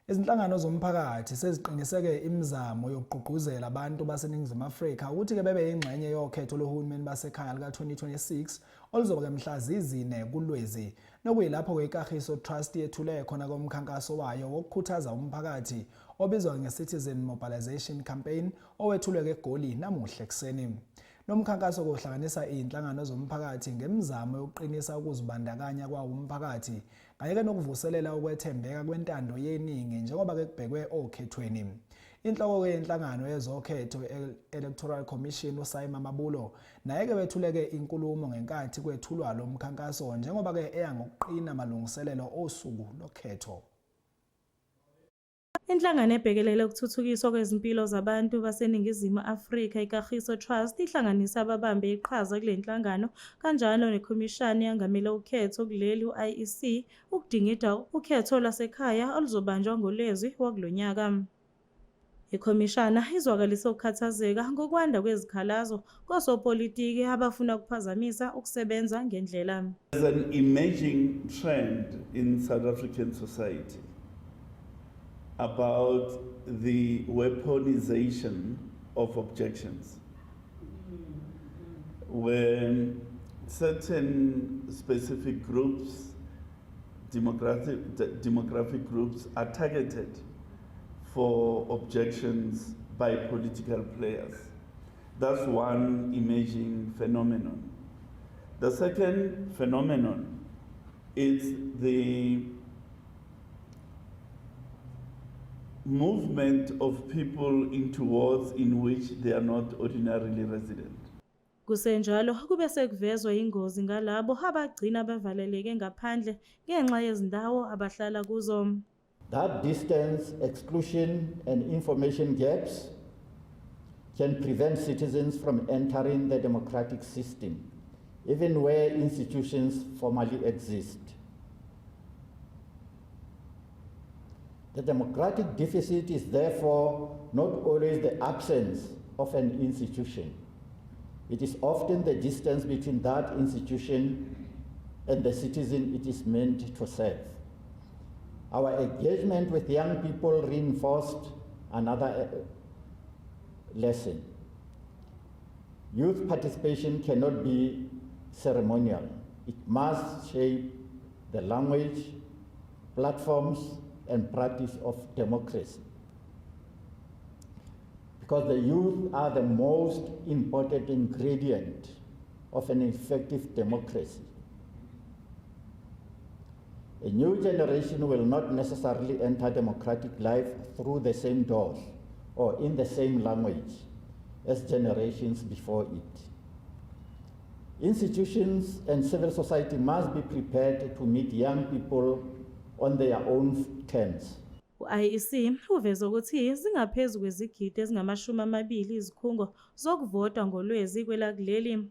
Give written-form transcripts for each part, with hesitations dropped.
Izinhlangano zomphakathi seziqiniseke imizamo yokugqugquzela abantu baseNingizimu Afrika ukuthi bebe yingxenye yokhetho lohulumeni basekhaya lika-2026 oluzoba mhla zi-4 kuLwezi, nokuyilapho iKagiso Trust yethule khona komkhankaso wayo wokukhuthaza umphakathi obizwa nge-Citizen Mobilization Campaign owethulwe eGoli namuhla ekuseni. Lo mkhankaso kuhlanganisa izinhlangano zomphakathi ngemizamo yokuqinisa ukuzibandakanya kwawo umphakathi kanye nokuvuselela ukwethembeka kwentando yeningi njengoba kubhekwe okhethweni. Inhloko yenhlangano yezokhetho Electoral Commission uSaima Mabulo naye wethuleke inkulumo ngenkathi kwethulwa lo mkhankaso njengoba eya ngokuqina malungiselelo osuku lokhetho. Inhlangano ebhekelele ukuthuthukiswa kwezimpilo zabantu baseNingizimu Afrika iKagiso Trust ihlanganisa ababambe iqhaza kule nhlangano kanjalo nekhomishani yangamele ukhetho kuleli u-IEC ukudingida ukhetho lwasekhaya oluzobanjwa ngoLwezi wakulonyaka. Ikhomishana izwakalise ukukhathazeka ngokwanda kwezikhalazo kosopolitiki abafuna ukuphazamisa ukusebenza ngendlela. There's an emerging trend in South African society about the weaponization of objections. When certain specific groups, demographic groups are targeted for objections by political players. That's one emerging phenomenon. The second phenomenon is the movement of people into wards in which they are not ordinarily resident. Kusenjalo kube sekuvezwa ingozi ngalabo abagcina bevaleleke ngaphandle ngenxa yezindawo abahlala kuzo. That distance, exclusion and information gaps can prevent citizens from entering the democratic system, even where institutions formally exist. The democratic deficit is therefore not always the absence of an institution. It is often the distance between that institution and the citizen it is meant to serve. Our engagement with young people reinforced another lesson. Youth participation cannot be ceremonial. It must shape the language, platforms, and practice of democracy. Because the youth are the most important ingredient of an effective democracy. A new generation will not necessarily enter democratic life through the same doors or in the same language as generations before it. Institutions and civil society must be prepared to meet young people on their own terms. U-IEC uveze ukuthi zingaphezulu kwezigidi ezingama-20 izikhungo zokuvota ngoLwezi kwelakuleli.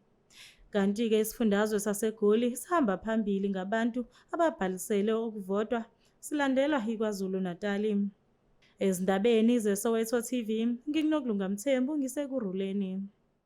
Kanti-ke isifundazwe saseGoli sihamba phambili ngabantu ababhalisele ukuvotwa silandelwa iKwaZulu Natali. Ezindabeni zeSoweto TV, ngikuNokulunga Mthembu ngisekuruleni.